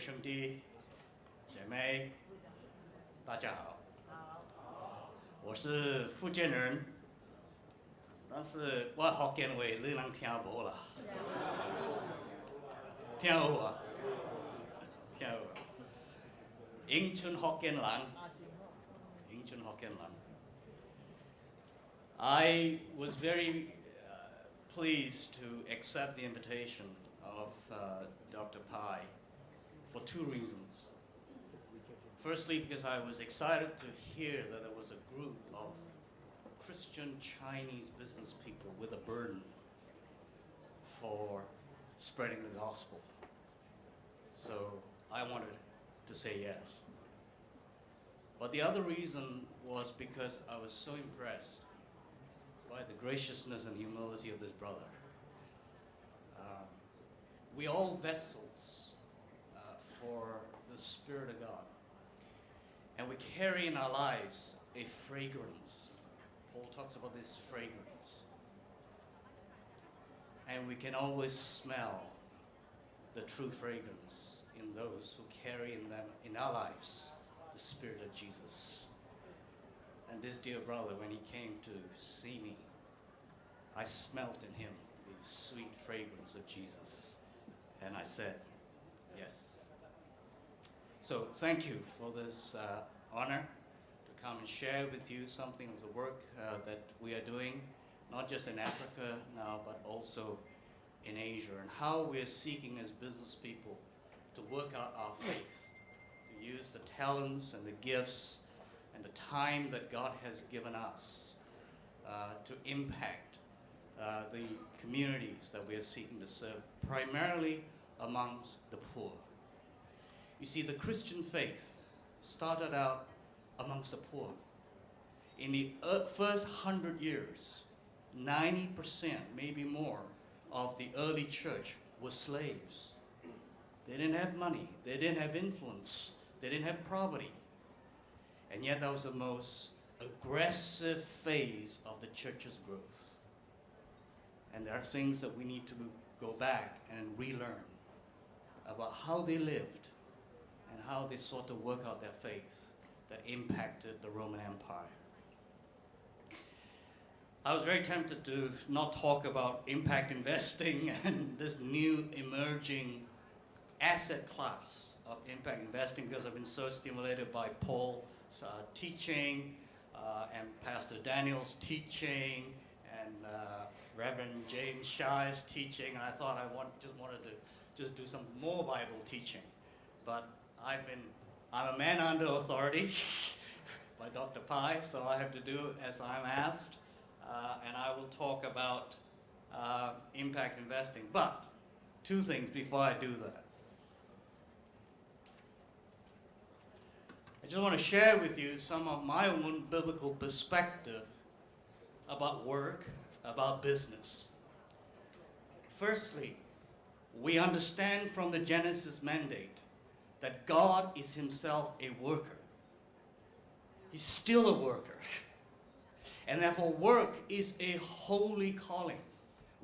兄弟、姐妹，大家好。我是福建人，但是我福建话你能听无啦？听有啊？听有。永春福建人，永春福建人。I was very pleased to accept the invitation of Dr. Pai for two reasons. Firstly, because I was excited to hear that there was a group of Christian Chinese business people with a burden for spreading the gospel. So I wanted to say yes. But the other reason was because I was so impressed by the graciousness and humility of this brother. We all vessels for the Spirit of God. And we carry in our lives a fragrance. Paul talks about this fragrance. And we can always smell the true fragrance in those who carry in them, in our lives, the Spirit of Jesus. And this dear brother, when he came to see me, I smelt in him the sweet fragrance of Jesus. And I said, yes. So thank you for this honor to come and share with you something of the work that we are doing, not just in Africa now, but also in Asia, and how we are seeking as business people to work out our faith, to use the talents and the gifts and the time that God has given us to impact the communities that we are seeking to serve, primarily amongst the poor. You see, the Christian faith started out amongst the poor. In the first 100 years, 90%, maybe more, of the early church were slaves. They didn't have money, they didn't have influence, they didn't have property. And yet that was the most aggressive phase of the church's growth. And there are things that we need to go back and relearn about how they lived and how they sought to work out their faith that impacted the Roman Empire. I was very tempted to not talk about impact investing and this new emerging asset class of impact investing because I've been so stimulated by Paul's teaching and Pastor Daniel's teaching and Reverend James Shai's teaching, and I thought just wanted to do some more Bible teaching. But I'm a man under authority by Dr. Pai, so I have to do as I'm asked, and I will talk about impact investing. But two things before I do that. I just want to share with you some of my own biblical perspective about work, about business. Firstly, we understand from the Genesis mandate that God is himself a worker. He's still a worker. And therefore work is a holy calling.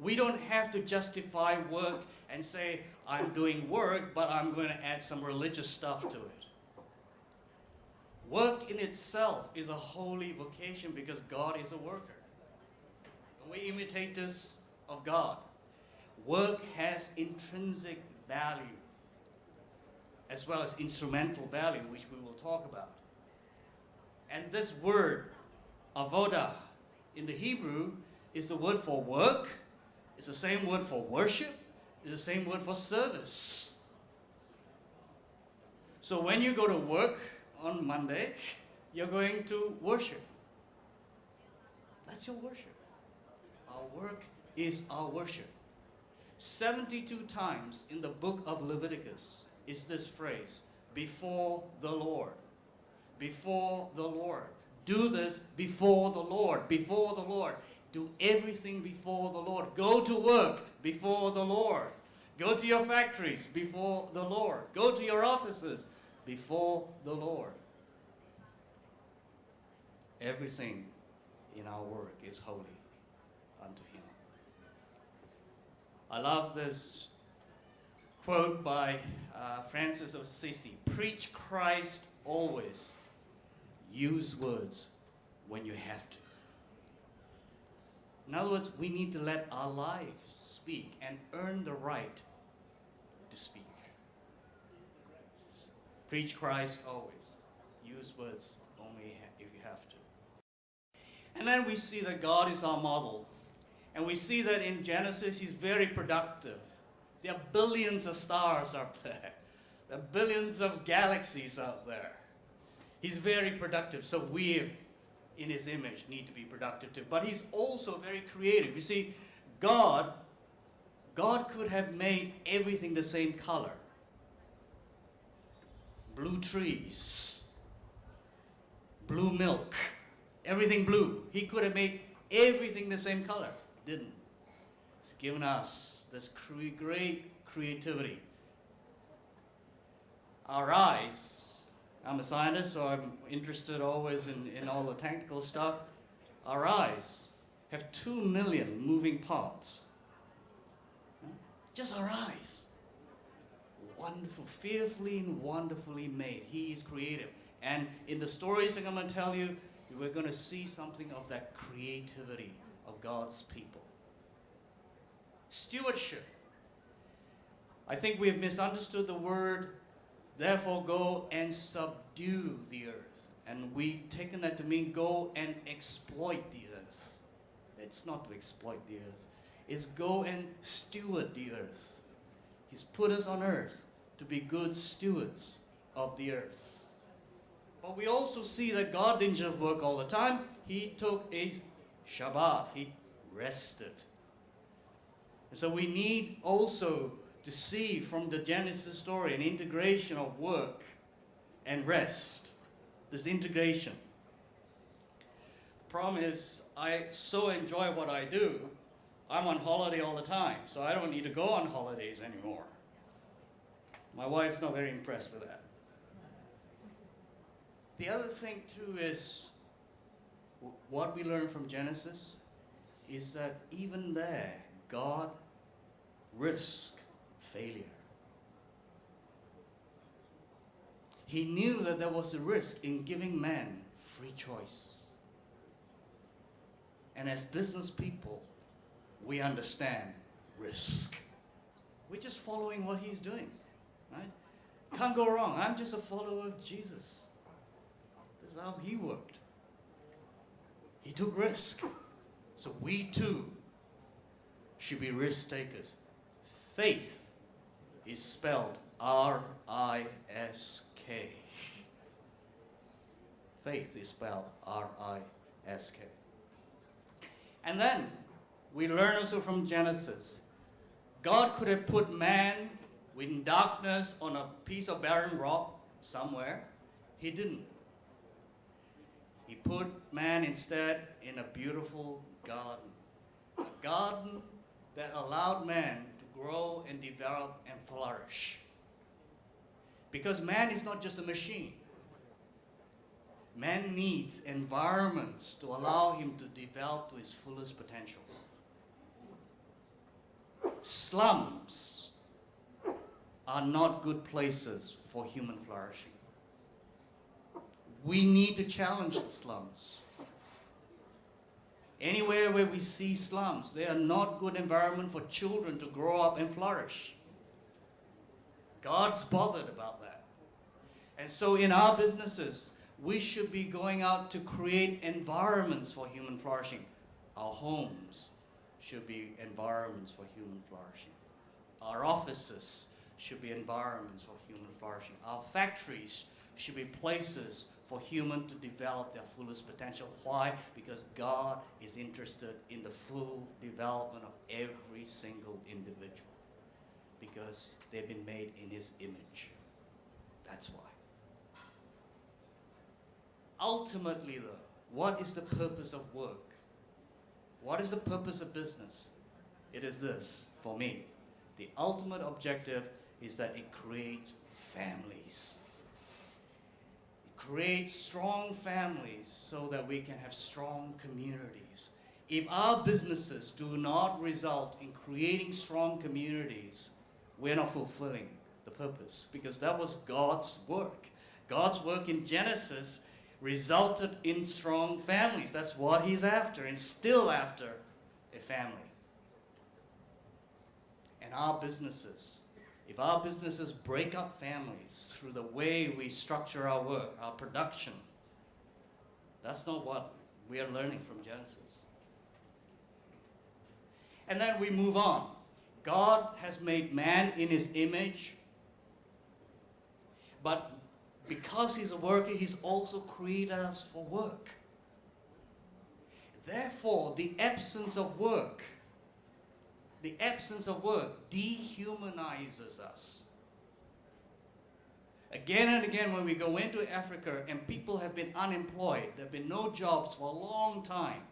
We don't have to justify work and say, I'm doing work, but I'm going to add some religious stuff to it. Work in itself is a holy vocation because God is a worker. And we imitate this of God. Work has intrinsic value as well as instrumental value, which we will talk about. And this word, avodah, in the Hebrew is the word for work, it's the same word for worship, it's the same word for service. So when you go to work on Monday, you're going to worship. That's your worship. Our work is our worship. 72 times in the book of Leviticus is this phrase, before the Lord. Before the Lord. Do this before the Lord. Before the Lord. Do everything before the Lord. Go to work before the Lord. Go to your factories before the Lord. Go to your offices before the Lord. Everything in our work is holy unto him. I love this quote by Francis of Assisi: preach Christ always, use words when you have to. In other words, we need to let our lives speak and earn the right to speak. Preach Christ always, use words only if you have to. And then we see that God is our model. And we see that in Genesis, he's very productive. There are billions of stars up there. There are billions of galaxies out there. He's very productive. So we, in his image, need to be productive too. But he's also very creative. You see, God could have made everything the same color. Blue trees, blue milk, everything blue. He could have made everything the same color. Didn't. He's given us this great creativity. Our eyes, I'm a scientist, so I'm interested always in all the technical stuff. Our eyes have 2 million moving parts. Just our eyes. Wonderful, fearfully and wonderfully made. He is creative. And in the stories I'm going to tell you, we're going to see something of that creativity of God's people. Stewardship. I think we have misunderstood the word, therefore go and subdue the earth. And we've taken that to mean go and exploit the earth. It's not to exploit the earth. It's go and steward the earth. He's put us on earth to be good stewards of the earth. But we also see that God didn't just work all the time. He took a Shabbat. He rested. And so we need also to see from the Genesis story an integration of work and rest. This integration. The problem is, I so enjoy what I do, I'm on holiday all the time, so I don't need to go on holidays anymore. My wife's not very impressed with that. The other thing too is, what we learn from Genesis is that even there, God risked failure. He knew that there was a risk in giving man free choice. And as business people, we understand risk. We're just following what he's doing, right? Can't go wrong. I'm just a follower of Jesus. This is how he worked. He took risk. So we too should be risk takers. Faith is spelled R-I-S-K. Faith is spelled R-I-S-K. And then we learn also from Genesis, God could have put man in darkness on a piece of barren rock somewhere. He didn't. He put man instead in a beautiful garden. A garden that allowed man to grow and develop and flourish. Because man is not just a machine. Man needs environments to allow him to develop to his fullest potential. Slums are not good places for human flourishing. We need to challenge the slums. Anywhere where we see slums, they are not good environment for children to grow up and flourish. God's bothered about that. And so in our businesses, we should be going out to create environments for human flourishing. Our homes should be environments for human flourishing. Our offices should be environments for human flourishing. Our factories should be places for human to develop their fullest potential. Why? Because God is interested in the full development of every single individual. Because they've been made in his image. That's why. Ultimately though, what is the purpose of work? What is the purpose of business? It is this, for me. The ultimate objective is that it creates families. It creates strong families so that we can have strong communities. If our businesses do not result in creating strong communities, we're not fulfilling the purpose, because that was God's work. God's work in Genesis resulted in strong families. That's what he's after, and still after a family. And our businesses, if our businesses break up families through the way we structure our work, our production, that's not what we are learning from Genesis. And then we move on. God has made man in his image, but because he's a worker, he's also created us for work. Therefore, the absence of work dehumanizes us. Again and again, when we go into Africa and people have been unemployed, there have been no jobs for a long time,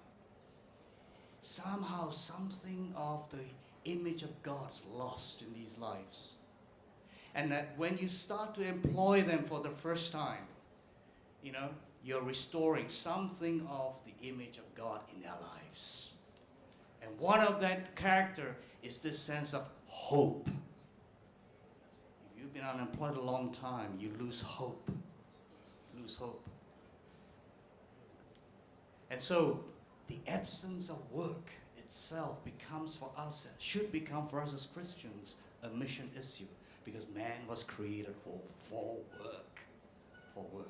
somehow something of the image of God's lost in these lives. And that when you start to employ them for the first time, you're restoring something of the image of God in their lives. And one of that character is this sense of hope. If you've been unemployed a long time, you lose hope. You lose hope. And so the absence of work itself should become for us as Christians a mission issue, because man was created for work. For work.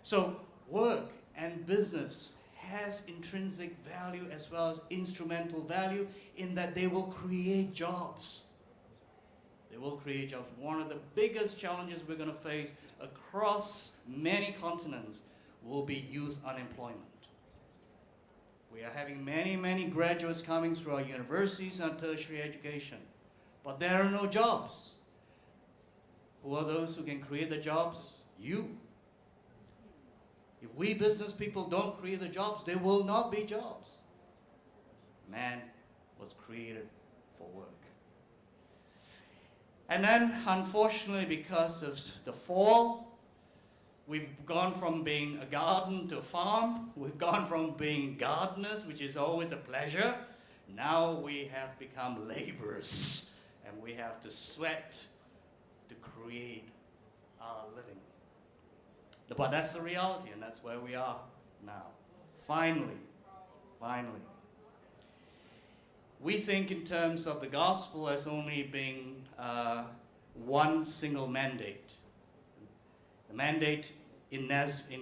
So work and business has intrinsic value as well as instrumental value, in that they will create jobs. They will create jobs. One of the biggest challenges we're going to face across many continents will be youth unemployment. We are having many, many graduates coming through our universities and tertiary education, but there are no jobs. Who are those who can create the jobs? You. If we business people don't create the jobs, there will not be jobs. Man was created for work. And then, unfortunately, because of the fall, we've gone from being a garden to a farm. We've gone from being gardeners, which is always a pleasure. Now we have become laborers, and we have to sweat to create our living. But that's the reality, and that's where we are now. Finally. We think in terms of the gospel as only being one single mandate. The mandate in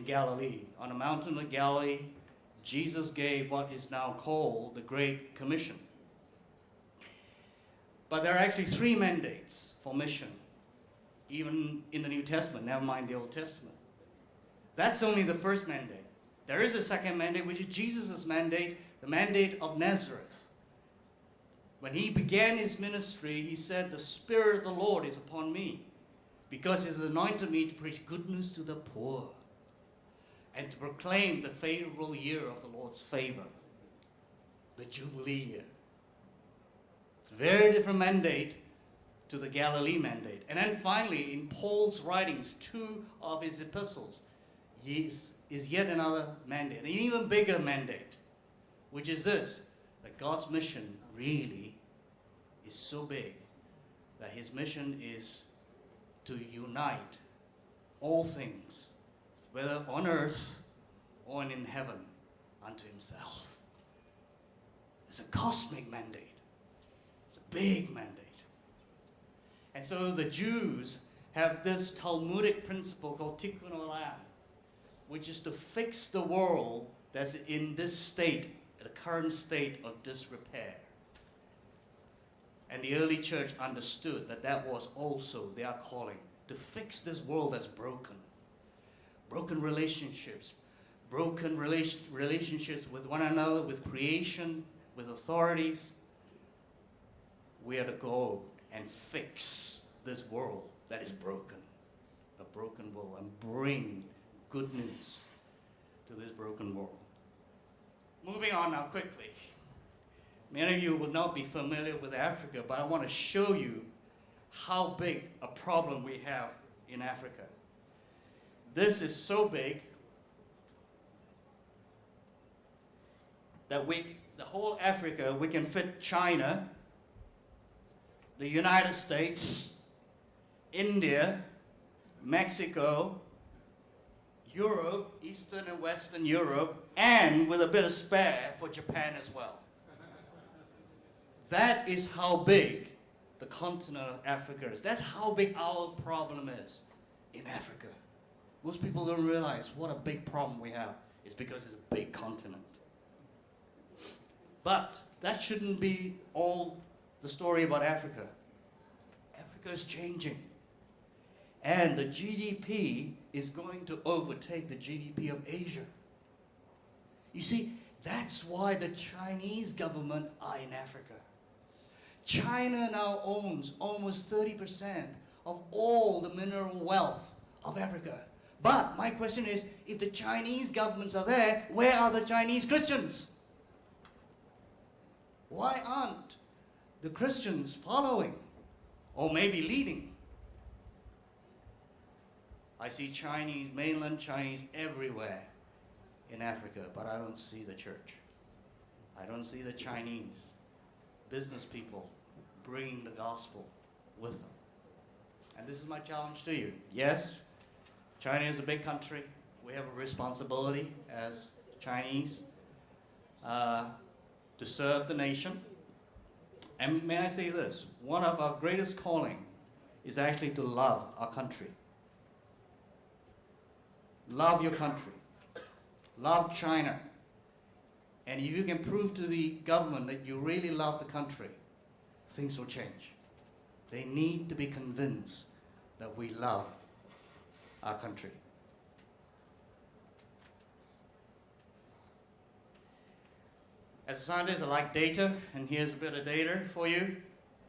Galilee. On the mountain of Galilee, Jesus gave what is now called the Great Commission. But there are actually 3 mandates for mission, even in the New Testament, never mind the Old Testament. That's only the first mandate. There is a second mandate, which is Jesus' mandate, the mandate of Nazareth. When he began his ministry, he said, "The Spirit of the Lord is upon me, because he has anointed me to preach good news to the poor and to proclaim the favorable year of the Lord's favor, the Jubilee year." It's a very different mandate to the Galilee mandate. And then finally, in Paul's writings, 2 of his epistles, is yet another mandate, an even bigger mandate, which is this, that God's mission really is so big that his mission is to unite all things, whether on earth or in heaven, unto himself. It's a cosmic mandate. It's a big mandate. And so the Jews have this Talmudic principle called tikkun olam, which is to fix the world that's in this state, the current state of disrepair. And the early church understood that was also their calling, to fix this world that's broken. Broken relationships, relationships with one another, with creation, with authorities. We are to go and fix this world that is broken, a broken world, and bring good news to this broken world. Moving on now quickly. Many of you will not be familiar with Africa, but I want to show you how big a problem we have in Africa. This is so big that the whole Africa, we can fit China the United States, India, Mexico, Europe, Eastern and Western Europe, and with a bit of spare for Japan as well. That is how big the continent of Africa is. That's how big our problem is in Africa. Most people don't realize what a big problem we have. It's because it's a big continent. But that shouldn't be all the story about Africa. Africa is changing. And the GDP is going to overtake the GDP of Asia. You see, that's why the Chinese government are in Africa. China now owns almost 30% of all the mineral wealth of Africa. But my question is, if the Chinese governments are there, where are the Chinese Christians? Why aren't the Christians following or maybe leading? I see Chinese, mainland Chinese everywhere in Africa, but I don't see the church. I don't see the Chinese business people bringing the gospel with them. And this is my challenge to you. Yes, China is a big country. We have a responsibility as Chinese to serve the nation. And may I say this, one of our greatest calling is actually to love our country. Love your country. Love China. And if you can prove to the government that you really love the country, things will change. They need to be convinced that we love our country. As a scientist, I like data, and here's a bit of data for you.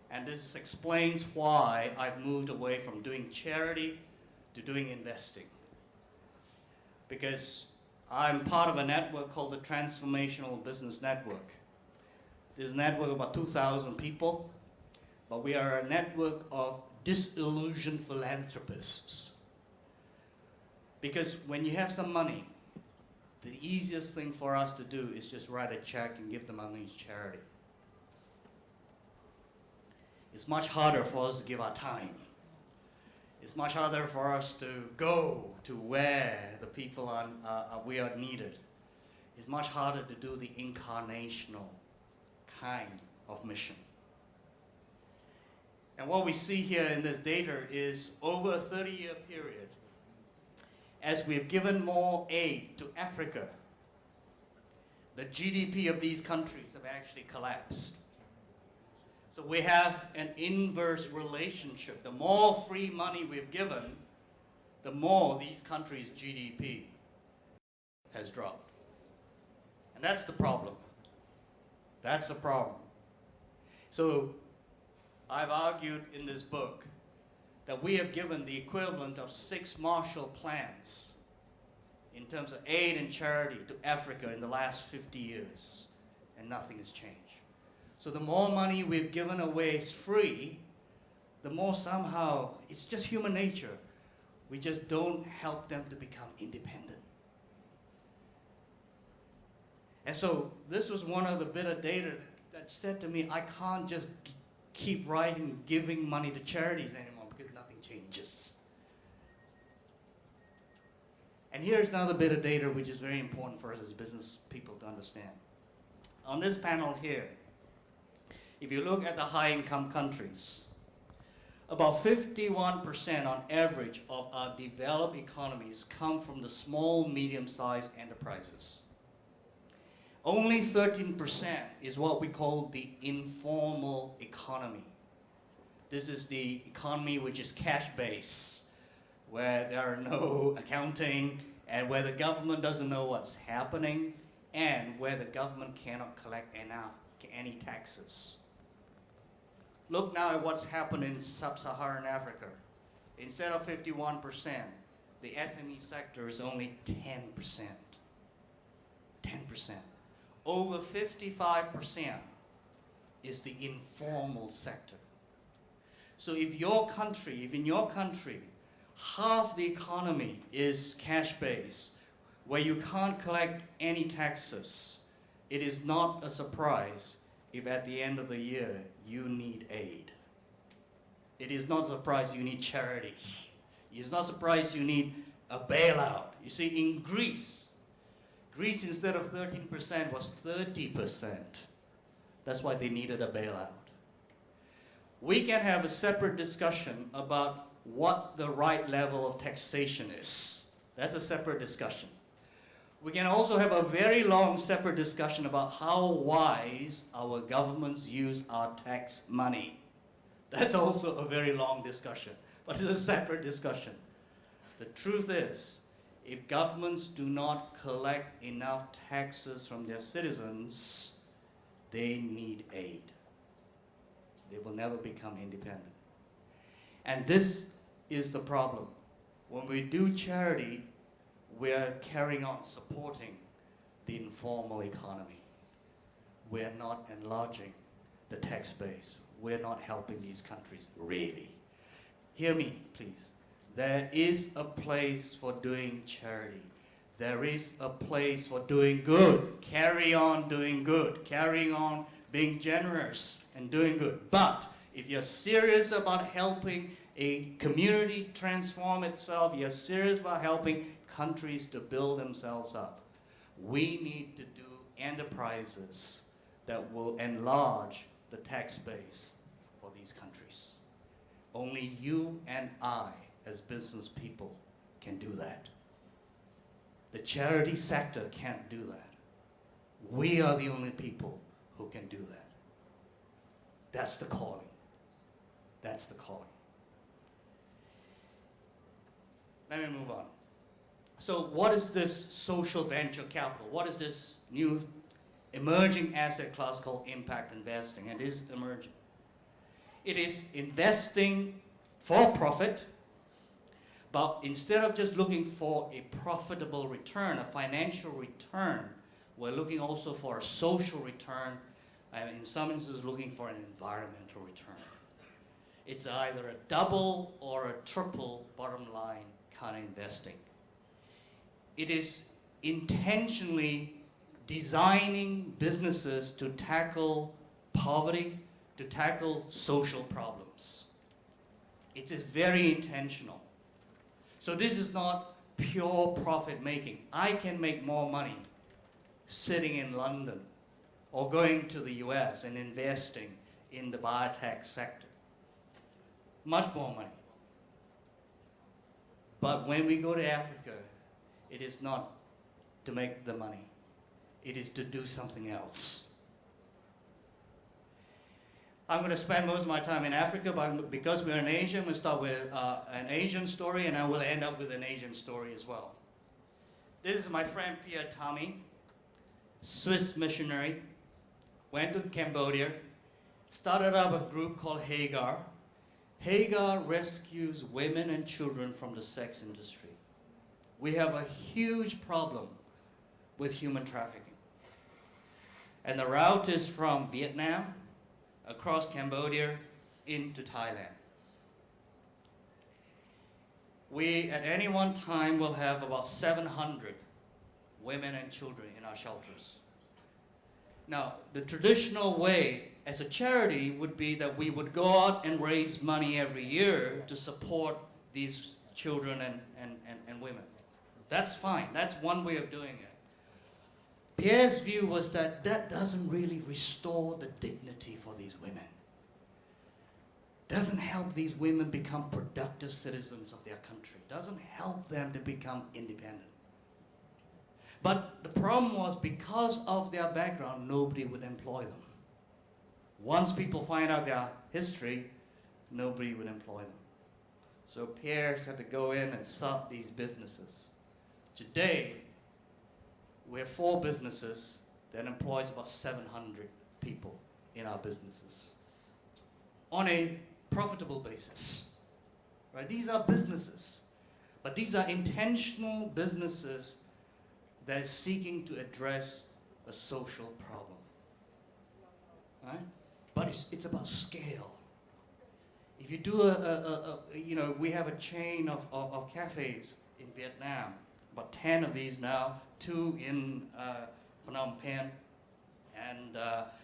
And this explains why I've moved away from doing charity to doing investing. Because I'm part of a network called the Transformational Business Network. This network of about 2,000 people, but we are a network of disillusioned philanthropists. Because when you have some money, the easiest thing for us to do is just write a check and give the money to charity. It's much harder for us to give our time. It's much harder for us to go to where the people we are needed. It's much harder to do the incarnational kind of mission. And what we see here in this data is over a 30-year period, as we've given more aid to Africa, the GDP of these countries have actually collapsed. So we have an inverse relationship. The more free money we've given, the more these countries' GDP has dropped. And that's the problem. That's the problem. So I've argued in this book that we have given the equivalent of 6 Marshall Plans in terms of aid and charity to Africa in the last 50 years, and nothing has changed. So the more money we've given away is free, the more somehow, it's just human nature. We just don't help them to become independent. And so this was one of the bit of data that said to me, I can't just keep writing, giving money to charities anymore because nothing changes. And here's another bit of data which is very important for us as business people to understand. On this panel here, if you look at the high-income countries, about 51% on average of our developed economies come from the small, medium-sized enterprises. Only 13% is what we call the informal economy. This is the economy which is cash-based, where there are no accounting, and where the government doesn't know what's happening, and where the government cannot collect any taxes. Look now at what's happened in sub-Saharan Africa. Instead of 51%, the SME sector is only 10%. 10%. Over 55% is the informal sector. So if in your country, half the economy is cash-based, where you can't collect any taxes, it is not a surprise if at the end of the year you need aid. it is not a surprise you need charity. It's not a surprise you need a bailout. You see, in Greece instead of 13% was 30%. That's why they needed a bailout. We can have a separate discussion about what the right level of taxation is. That's a separate discussion. We can also have a very long separate discussion about how wise our governments use our tax money. That's also a very long discussion, but it's a separate discussion. The truth is, if governments do not collect enough taxes from their citizens, they need aid. They will never become independent. And this is the problem. When we do charity, we're carrying on supporting the informal economy. We're not enlarging the tax base. We're not helping these countries, really. Hear me, please. There is a place for doing charity. There is a place for doing good. Carry on doing good. Carrying on being generous and doing good. But if you're serious about helping a community transform itself, you're serious about helping countries to build themselves up, we need to do enterprises that will enlarge the tax base for these countries. Only you and I, as business people, can do that. The charity sector can't do that. We are the only people who can do that. That's the calling. That's the calling. Let me move on. So what is this social venture capital? What is this new emerging asset class called impact investing? And it is emerging. It is investing for profit, but instead of just looking for a profitable return, a financial return, we're looking also for a social return, and in some instances looking for an environmental return. It's either a double or a triple bottom line kind of investing. It is intentionally designing businesses to tackle poverty, to tackle social problems. It is very intentional. So this is not pure profit making. I can make more money sitting in London or going to the US and investing in the biotech sector. Much more money. But when we go to Africa, it is not to make the money. It is to do something else. I'm going to spend most of my time in Africa, but because we're in Asia, I'm going to start with an Asian story, and I will end up with an Asian story as well. This is my friend Pierre Tommy, Swiss missionary, went to Cambodia, started up a group called Hagar. Hagar rescues women and children from the sex industry. We have a huge problem with human trafficking. And the route is from Vietnam, across Cambodia, into Thailand. We, at any one time, will have about 700 women and children in our shelters. Now, the traditional way as a charity would be that we would go out and raise money every year to support these children and women. That's fine. That's one way of doing it. Pierre's view was that that doesn't really restore the dignity for these women. Doesn't help these women become productive citizens of their country. Doesn't help them to become independent. But the problem was, because of their background, nobody would employ them. Once people find out their history, nobody would employ them. So Pierre had to go in and start these businesses. Today, we have 4 businesses that employs about 700 people in our businesses on a profitable basis. Right? These are businesses, but these are intentional businesses that are seeking to address a social problem. Right? But it's about scale. If you do we have a chain of cafes in Vietnam, about 10 of these now, 2 in Phnom Penh,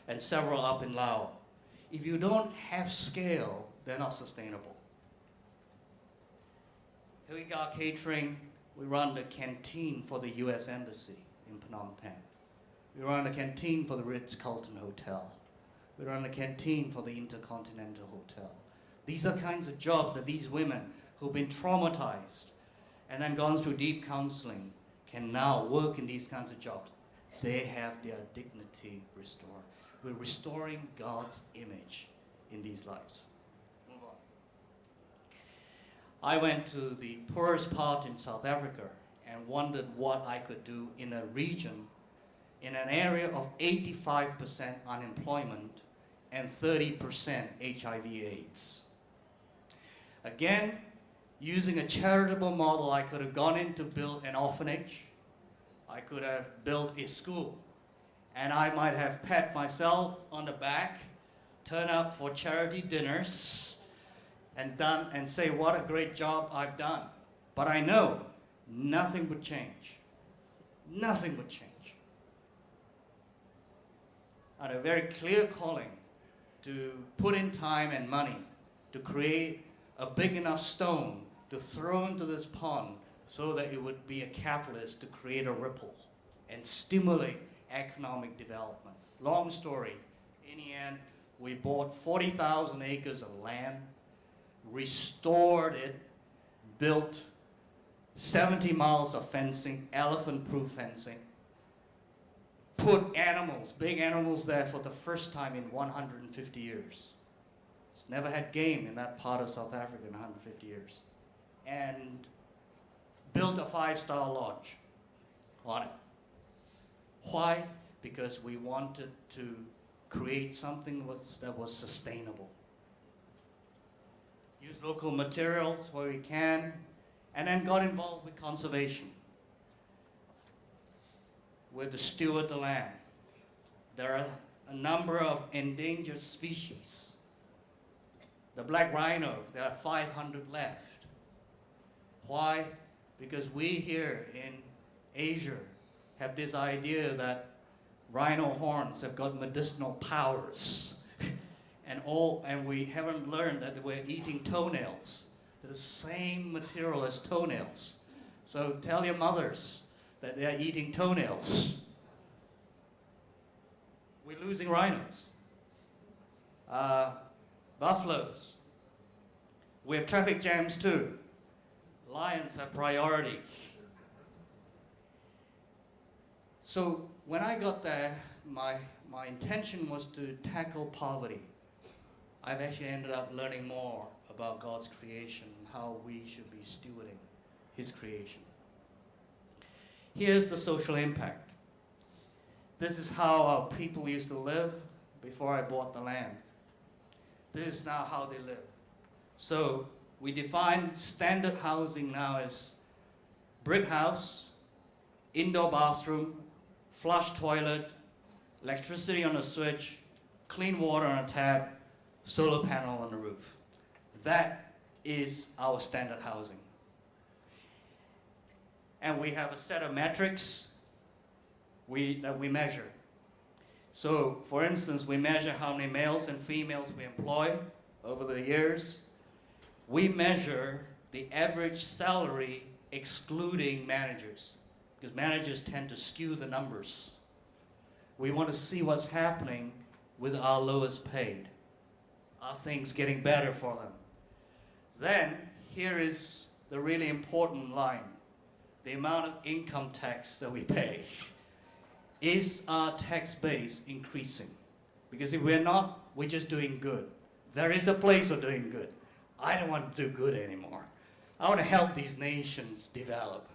and several up in Laos. If you don't have scale, they're not sustainable. Here we got catering. We run the canteen for the U.S. Embassy in Phnom Penh. We run the canteen for the Ritz-Carlton Hotel. We run the canteen for the Intercontinental Hotel. These are kinds of jobs that these women who've been traumatized and then gone through deep counseling can now work in these kinds of jobs. They have their dignity restored. We're restoring God's image in these lives. Move on. I went to the poorest part in South Africa and wondered what I could do in a region, in an area of 85% unemployment and 30% HIV/AIDS. Again, using a charitable model, I could have gone in to build an orphanage. I could have built a school. And I might have pat myself on the back, turn up for charity dinners, and say what a great job I've done. But I know nothing would change. Nothing would change. I had a very clear calling to put in time and money to create a big enough stone to throw into this pond so that it would be a catalyst to create a ripple and stimulate economic development. Long story. In the end, we bought 40,000 acres of land, restored it, built 70 miles of fencing, elephant-proof fencing, put animals, big animals there for the first time in 150 years. It's never had game in that part of South Africa in 150 years. And built a 5-star lodge on it. Why? Because we wanted to create something that was sustainable. Use local materials where we can, and then got involved with conservation. We're the steward of the land. There are a number of endangered species. The black rhino, there are 500 left. Why? Because we here in Asia have this idea that rhino horns have got medicinal powers. and we haven't learned that we're eating toenails. They're the same material as toenails. So tell your mothers that they're eating toenails. We're losing rhinos. Buffaloes. We have traffic jams too. Lions have priority. So when I got there, my intention was to tackle poverty. I've actually ended up learning more about God's creation and how we should be stewarding His creation. Here's the social impact. This is how our people used to live before I bought the land. This is now how they live. So we define standard housing now as brick house, indoor bathroom, flush toilet, electricity on a switch, clean water on a tap, solar panel on the roof. That is our standard housing. And we have a set of metrics that we measure. So, for instance, we measure how many males and females we employ over the years. We measure the average salary excluding managers, because managers tend to skew the numbers. We want to see what's happening with our lowest paid. Are things getting better for them? Then, here is the really important line. The amount of income tax that we pay. Is our tax base increasing? Because if we're not, we're just doing good. There is a place for doing good. I don't want to do good anymore. I want to help these nations develop.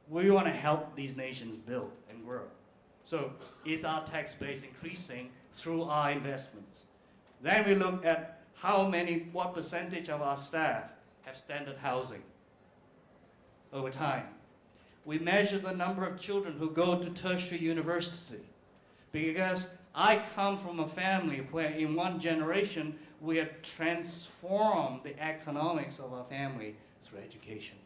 We want to help these nations build and grow. So, is our tax base increasing through our investments? Then we look at what percentage of our staff have standard housing over time. We measure the number of children who go to tertiary university. Because I come from a family where in one generation we have transformed the economics of our family through education.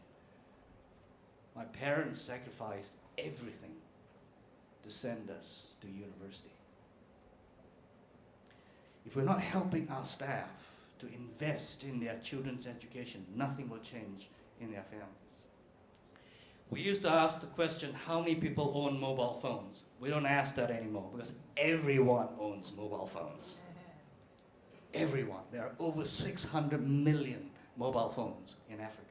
My parents sacrificed everything to send us to university. If we're not helping our staff to invest in their children's education, nothing will change in their families. We used to ask the question, how many people own mobile phones? We don't ask that anymore because everyone owns mobile phones. Everyone. There are over 600 million mobile phones in Africa.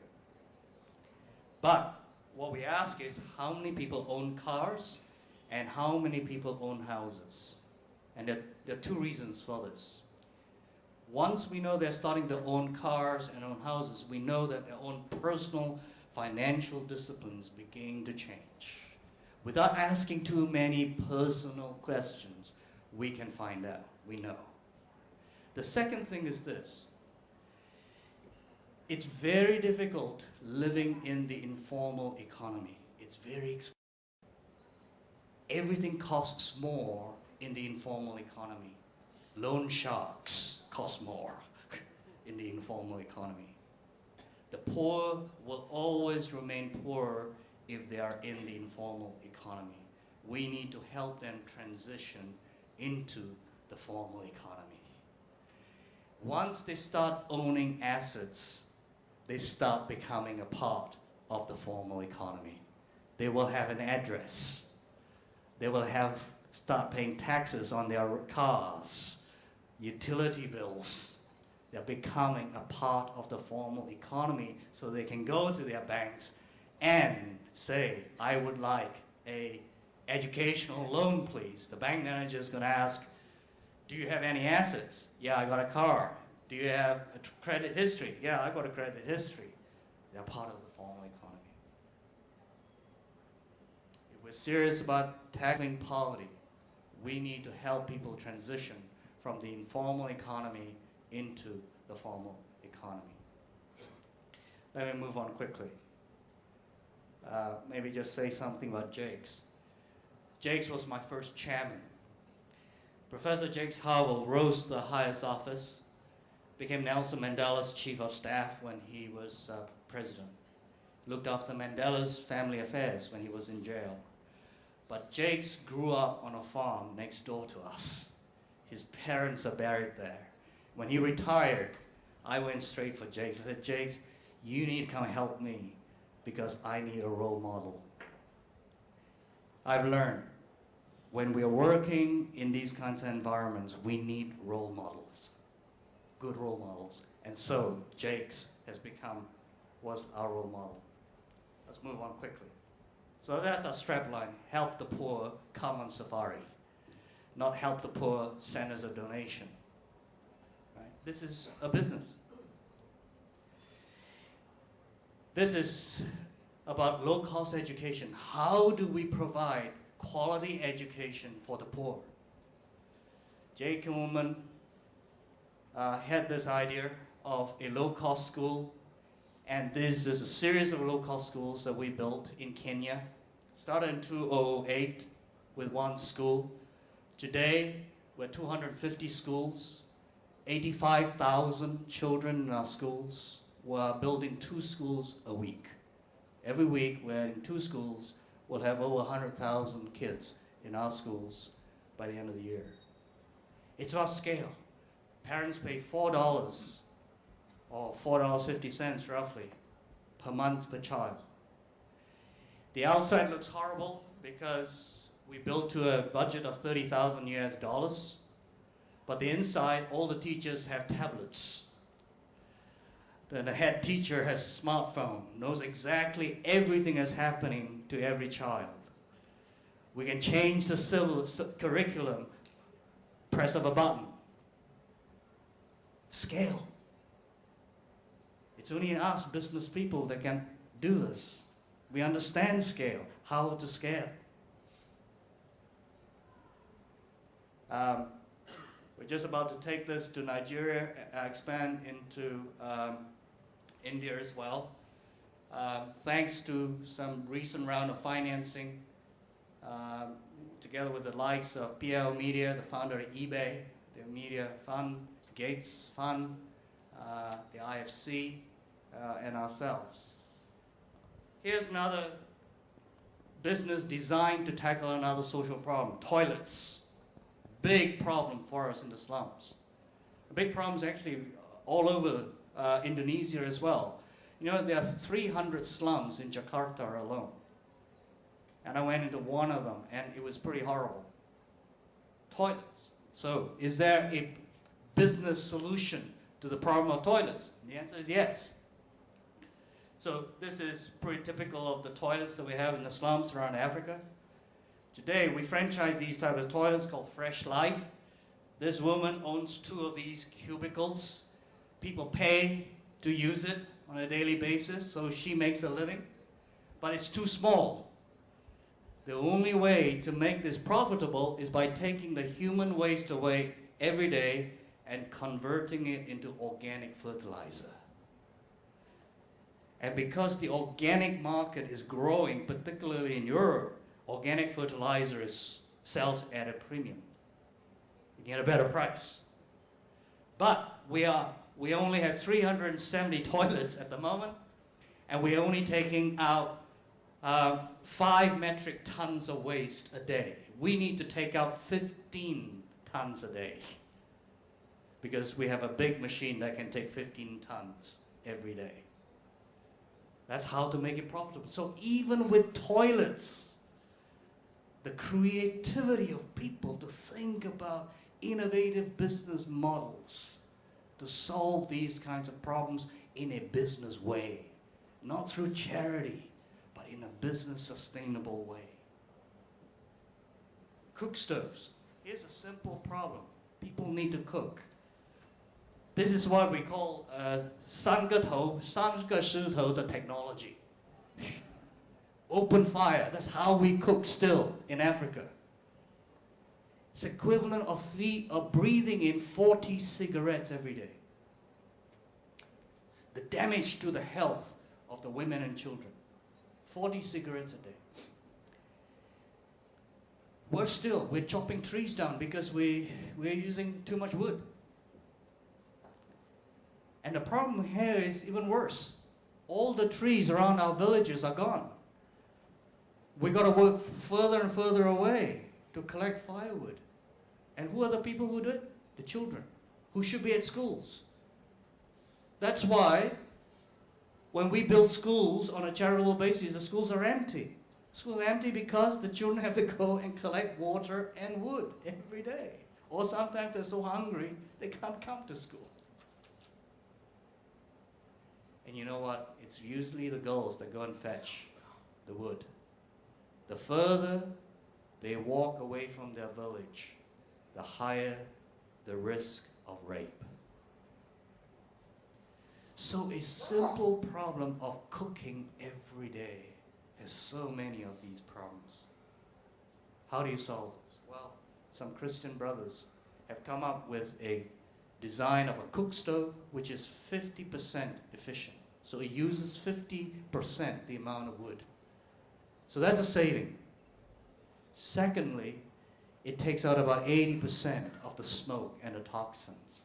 But what we ask is how many people own cars and how many people own houses. And there are two reasons for this. Once we know they're starting to own cars and own houses, we know that their own personal financial disciplines begin to change. Without asking too many personal questions, we can find out, we know. The second thing is this. It's very difficult living in the informal economy. It's very expensive. Everything costs more in the informal economy. Loan sharks cost more in the informal economy. The poor will always remain poor if they are in the informal economy. We need to help them transition into the formal economy. Once they start owning assets, they start becoming a part of the formal economy. They will have an address. They will start paying taxes on their cars, utility bills. They're becoming a part of the formal economy so they can go to their banks and say, I would like an educational loan, please. The bank manager is going to ask, do you have any assets? Yeah, I got a car. Do you have a credit history? Yeah, I got a credit history. They're part of the formal economy. If we're serious about tackling poverty, we need to help people transition from the informal economy into the formal economy. Let me move on quickly. Maybe just say something about Jakes. Jakes was my first chairman. Professor Jakes Howell rose to the highest office, became Nelson Mandela's chief of staff when he was president. Looked after Mandela's family affairs when he was in jail. But Jakes grew up on a farm next door to us. His parents are buried there. When he retired, I went straight for Jakes. I said, Jakes, you need to come help me because I need a role model. I've learned when we're working in these kinds of environments, we need role models, good role models. And so Jakes was our role model. Let's move on quickly. So that's our strapline, help the poor come on safari. Not help the poor send us a donation. Right? This is a business. This is about low-cost education. How do we provide quality education for the poor? Jay Kimmelman had this idea of a low-cost school, and this is a series of low-cost schools that we built in Kenya. Started in 2008 with one school. Today, we're 250 schools, 85,000 children in our schools. We're building 2 schools a week. Every week, we're in 2 schools. We'll have over 100,000 kids in our schools by the end of the year. It's our scale. Parents pay $4 or $4.50 roughly per month per child. The outside looks horrible because we built to a budget of $30,000 US, but the inside, all the teachers have tablets. The head teacher has a smartphone, knows exactly everything that's happening to every child. We can change the syllabus, curriculum, press of a button. Scale. It's only us business people that can do this. We understand scale, how to scale. We're just about to take this to Nigeria, expand into India as well. Thanks to some recent round of financing, together with the likes of PL Media, the founder of eBay, the Media Fund, Gates Fund, the IFC, and ourselves. Here's another business designed to tackle another social problem, toilets. Big problem for us in the slums. A big problem is actually all over Indonesia as well. You know, there are 300 slums in Jakarta alone. And I went into one of them, and it was pretty horrible. Toilets. So, is there a business solution to the problem of toilets? The answer is yes. So, this is pretty typical of the toilets that we have in the slums around Africa. Today, we franchise these types of toilets called Fresh Life. This woman owns 2 of these cubicles. People pay to use it on a daily basis, so she makes a living. But it's too small. The only way to make this profitable is by taking the human waste away every day and converting it into organic fertilizer. And because the organic market is growing, particularly in Europe, organic fertilizer sells at a premium. You get a better price. But we only have 370 toilets at the moment, and we're only taking out 5 metric tons of waste a day. We need to take out 15 tons a day because we have a big machine that can take 15 tons every day. That's how to make it profitable. So even with toilets, the creativity of people to think about innovative business models to solve these kinds of problems in a business way, not through charity, but in a business sustainable way. Cook stoves. Here's a simple problem. People need to cook. This is what we call 三个石头 the technology. Open fire. That's how we cook still in Africa. It's equivalent of breathing in 40 cigarettes every day. The damage to the health of the women and children. 40 cigarettes a day. We're chopping trees down because we're using too much wood. And the problem here is even worse. All the trees around our villages are gone. We've got to work further and further away to collect firewood. And who are the people who do it? The children, who should be at schools. That's why when we build schools on a charitable basis, the schools are empty. Schools are empty because the children have to go and collect water and wood every day. Or sometimes they're so hungry, they can't come to school. And you know what? It's usually the girls that go and fetch the wood. The further they walk away from their village, the higher the risk of rape. So a simple problem of cooking every day has so many of these problems. How do you solve this? Well, some Christian brothers have come up with a design of a cook stove which is 50% efficient. So it uses 50% the amount of wood. So that's a saving. Secondly, it takes out about 80% of the smoke and the toxins.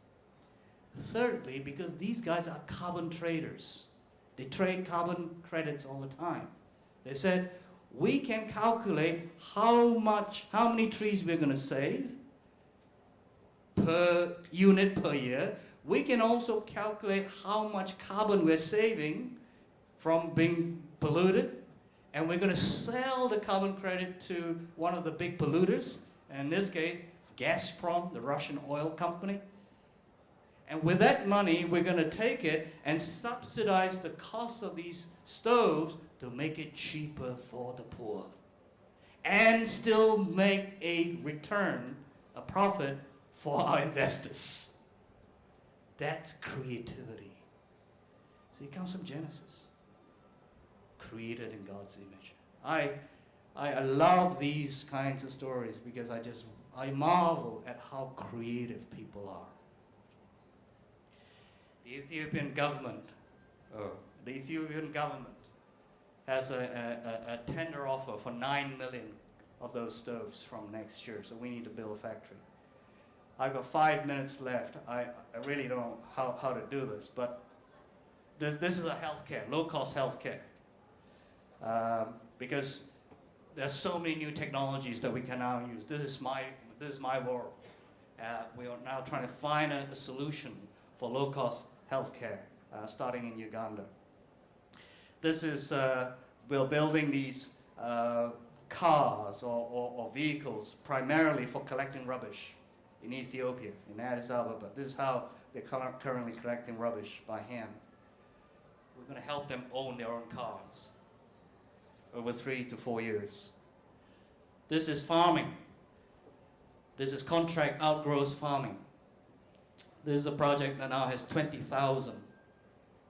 Thirdly, because these guys are carbon traders. They trade carbon credits all the time. They said, we can calculate how many trees we're going to save per unit per year. We can also calculate how much carbon we're saving from being polluted. And we're going to sell the carbon credit to one of the big polluters. And in this case, Gazprom, the Russian oil company. And with that money, we're going to take it and subsidize the cost of these stoves to make it cheaper for the poor. And still make a return, a profit for our investors. That's creativity. See, it comes from Genesis. Created in God's image. I love these kinds of stories because I marvel at how creative people are. The Ethiopian government has a tender offer for 9 million of those stoves from next year, so we need to build a factory. I've got 5 minutes left. I really don't know how to do this, but this is a healthcare, low-cost healthcare. Because there's so many new technologies that we can now use. This is my world. We are now trying to find a solution for low-cost healthcare, starting in Uganda. This is, we're building these cars or vehicles primarily for collecting rubbish in Ethiopia, in Addis Ababa. This is how they're currently collecting rubbish by hand. We're going to help them own their own cars over 3 to 4 years. This is farming. This is contract outgrowth farming. This is a project that now has 20,000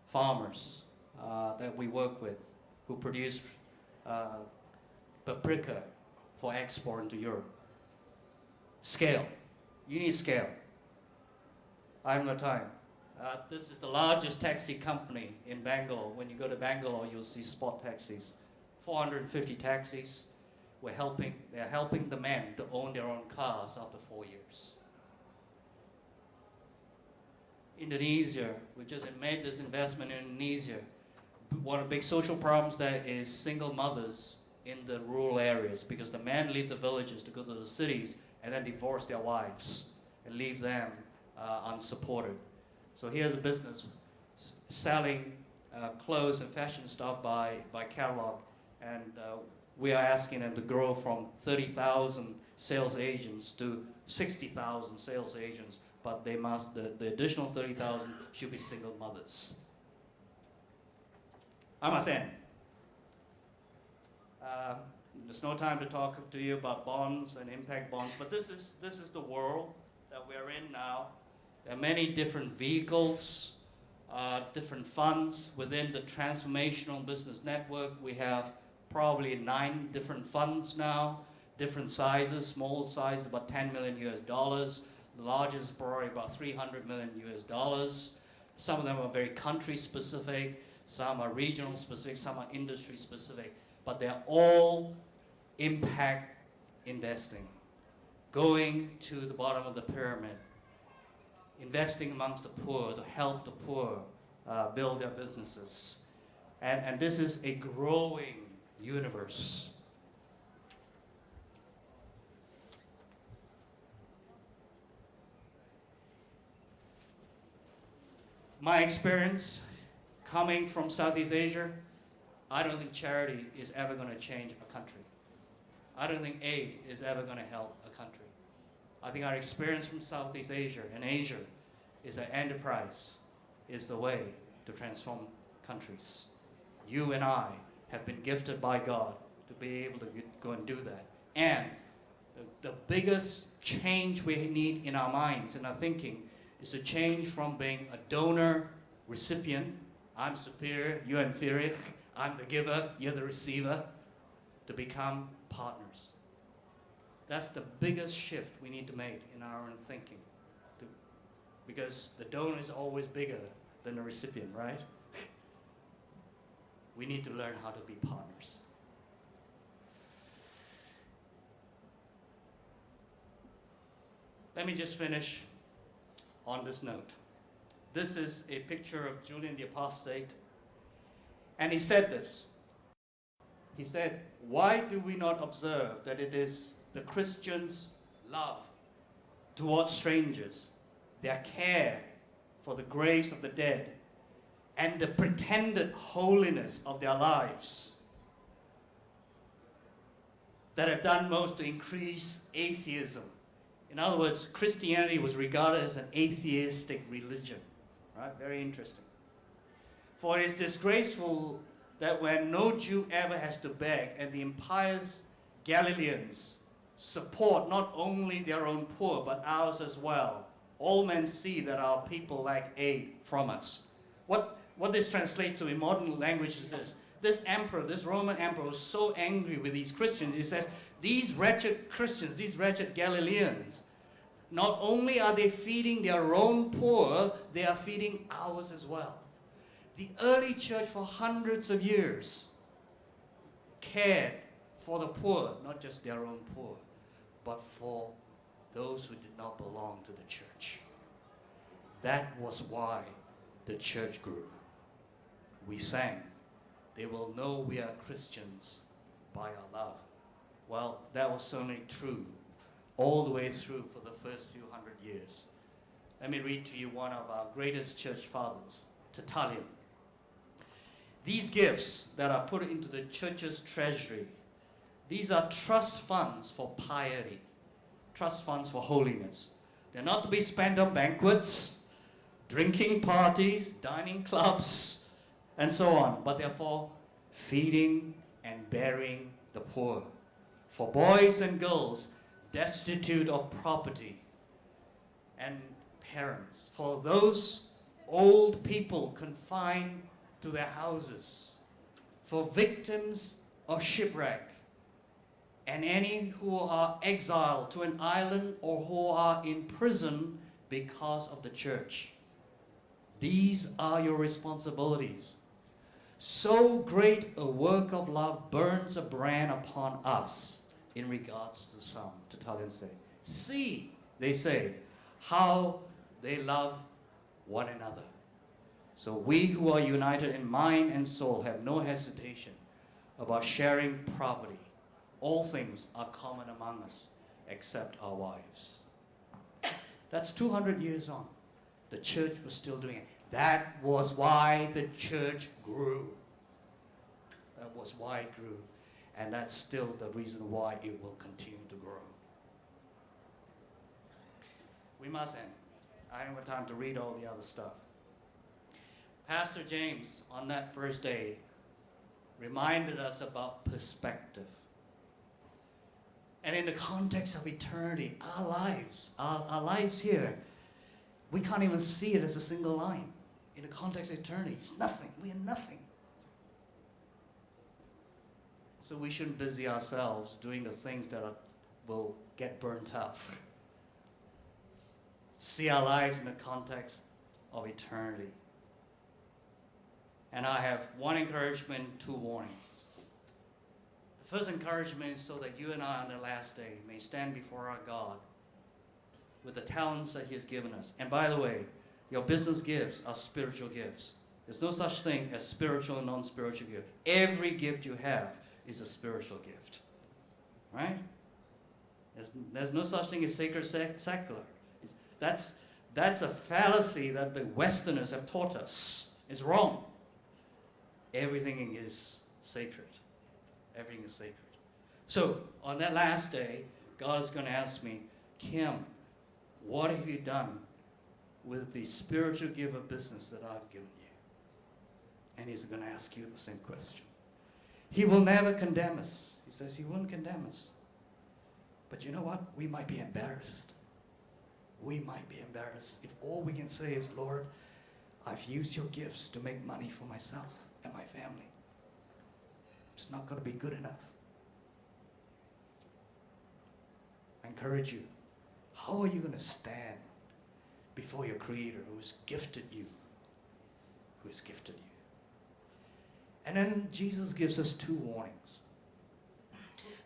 farmers that we work with who produce paprika for export into Europe. Scale. You need scale. I have no time. This is the largest taxi company in Bangalore. When you go to Bangalore, you'll see spot taxis. 450 taxis. They're helping the men to own their own cars after 4 years. Indonesia, we just made this investment in Indonesia. One of the big social problems there is single mothers in the rural areas because the men leave the villages to go to the cities and then divorce their wives and leave them unsupported. So here's a business selling clothes and fashion stuff by catalog, and we are asking them to grow from 30,000 sales agents to 60,000 sales agents, but they must, the additional 30,000 should be single mothers. There's no time to talk to you about bonds and impact bonds, but this is the world that we're in now. There are many different vehicles, different funds within the Transformational Business Network. We have probably 9 different funds now, different sizes. Small size about $10 million US. The largest is probably about $300 million US. Some of them are very country specific, some are regional specific, some are industry specific, but they're all impact investing, going to the bottom of the pyramid, investing amongst the poor to help the poor build their businesses. And this is a growing universe. My experience coming from Southeast Asia, I don't think charity is ever going to change a country. I don't think aid is ever going to help a country. I think our experience from Southeast Asia and Asia is that enterprise is the way to transform countries. You and I have been gifted by God to be able to go and do that. And the biggest change we need in our minds, in our thinking, is to change from being a donor, recipient, I'm superior, you're inferior, I'm the giver, you're the receiver, to become partners. That's the biggest shift we need to make in our own thinking. Because the donor is always bigger than the recipient, right? We need to learn how to be partners. Let me just finish on this note. This is a picture of Julian the Apostate, and he said this. He said, why do we not observe that it is the Christians' love towards strangers, their care for the graves of the dead, and the pretended holiness of their lives that have done most to increase atheism? In other words, Christianity was regarded as an atheistic religion. Right? Very interesting. For it is disgraceful that when no Jew ever has to beg, and the impious Galileans support not only their own poor, but ours as well, all men see that our people lack aid from us. What this translates to in modern language is this emperor, this Roman emperor, was so angry with these Christians. He says, these wretched Christians, these wretched Galileans, not only are they feeding their own poor, they are feeding ours as well. The early church for hundreds of years cared for the poor, not just their own poor, but for those who did not belong to the church. That was why the church grew. We sang, they will know we are Christians by our love. Well, that was certainly true all the way through for the first few hundred years. Let me read to you one of our greatest church fathers, Tertullian. These gifts that are put into the church's treasury, these are trust funds for piety, trust funds for holiness. They're not to be spent on banquets, drinking parties, dining clubs, and so on, but they're for feeding and burying the poor, for boys and girls destitute of property and parents, for those old people confined to their houses, for victims of shipwreck, and any who are exiled to an island or who are in prison because of the church. These are your responsibilities. So great a work of love burns a brand upon us in regards to some, Tertullian say. See, they say, how they love one another. So we who are united in mind and soul have no hesitation about sharing property. All things are common among us except our wives. That's 200 years on. The church was still doing it. That was why the church grew. That was why it grew. And that's still the reason why it will continue to grow. We must end. I don't have time to read all the other stuff. Pastor James, on that first day, reminded us about perspective. And in the context of eternity, our lives here, we can't even see it as a single line. In the context of eternity, it's nothing. We are nothing. So we shouldn't busy ourselves doing the things that will get burnt up. See our lives in the context of eternity. And I have one encouragement, two warnings. The first encouragement is so that you and I on the last day may stand before our God with the talents that He has given us. And by the way, your business gifts are spiritual gifts. There's no such thing as spiritual and non-spiritual gift. Every gift you have is a spiritual gift. Right? There's no such thing as sacred secular. That's a fallacy that the Westerners have taught us. It's wrong. Everything is sacred. Everything is sacred. So, on that last day, God is going to ask me, Kim, what have you done with the spiritual gift of business that I've given you? And He's going to ask you the same question. He will never condemn us. He says He won't condemn us. But you know what? We might be embarrassed. We might be embarrassed if all we can say is, Lord, I've used your gifts to make money for myself and my family. It's not going to be good enough. I encourage you. How are you going to stand before your Creator who has gifted you? Who has gifted you? And then Jesus gives us two warnings.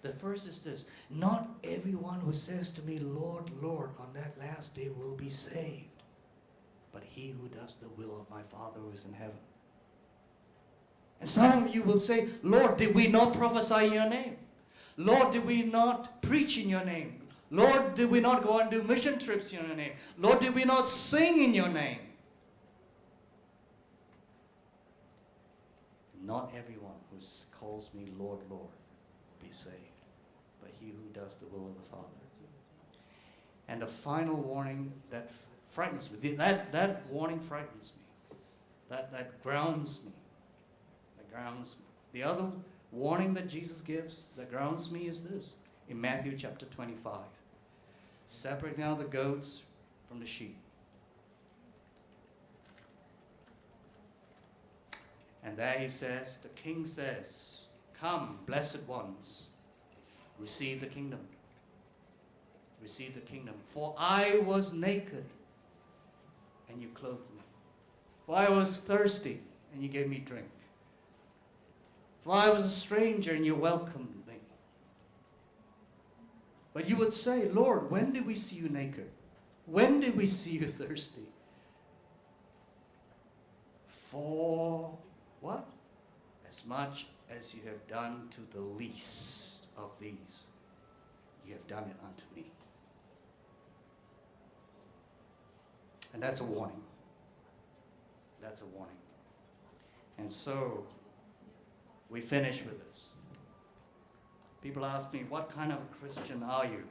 The first is this: not everyone who says to me, Lord, Lord, on that last day will be saved, but he who does the will of my Father who is in heaven. And some of you will say, Lord, did we not prophesy in your name? Lord, did we not preach in your name? Lord, did we not go and do mission trips in your name? Lord, did we not sing in your name? Not everyone who calls me Lord, Lord will be saved, but he who does the will of the Father. And the final warning that frightens me, that warning frightens me. That grounds me. That grounds me. The other warning that Jesus gives that grounds me is this, in Matthew chapter 25. Separate now the goats from the sheep. And there he says, the king says, come, blessed ones, receive the kingdom. Receive the kingdom. For I was naked, and you clothed me. For I was thirsty, and you gave me drink. For I was a stranger, and you welcomed me. But you would say, Lord, when did we see you naked? When did we see you thirsty? For what? As much as you have done to the least of these, you have done it unto me. And that's a warning. That's a warning. And so, we finish with this. People ask me, what kind of a Christian are you?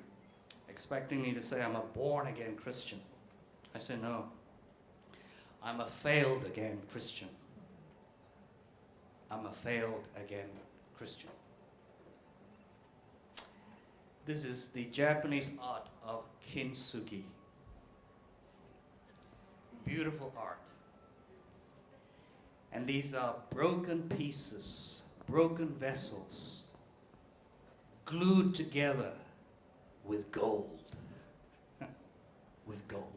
Expecting me to say I'm a born-again Christian. I say, no. I'm a failed-again Christian. I'm a failed-again Christian. This is the Japanese art of kintsugi. Beautiful art. And these are broken pieces, broken vessels, glued together with gold. With gold.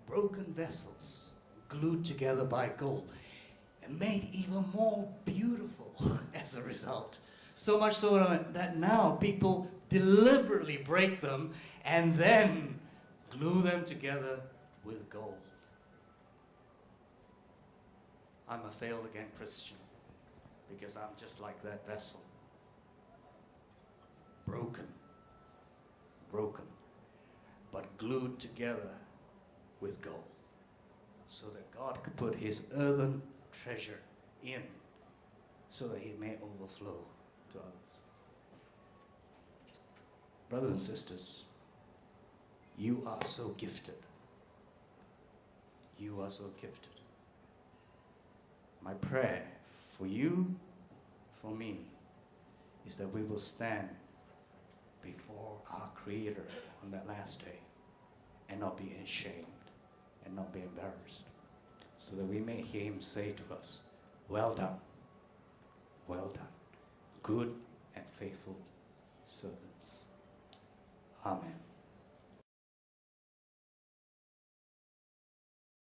Broken vessels, glued together by gold, and made even more beautiful as a result. So much so that now people deliberately break them and then glue them together with gold. I'm a failed again Christian because I'm just like that vessel. Broken, but glued together with gold, so that God could put his earthen treasure in, so that he may overflow to others. Brothers and sisters, you are so gifted. You are so gifted. My prayer for you, for me, is that we will stand before our Creator on that last day and not be ashamed and not be embarrassed, so that we may hear him say to us, well done, good and faithful servants. Amen.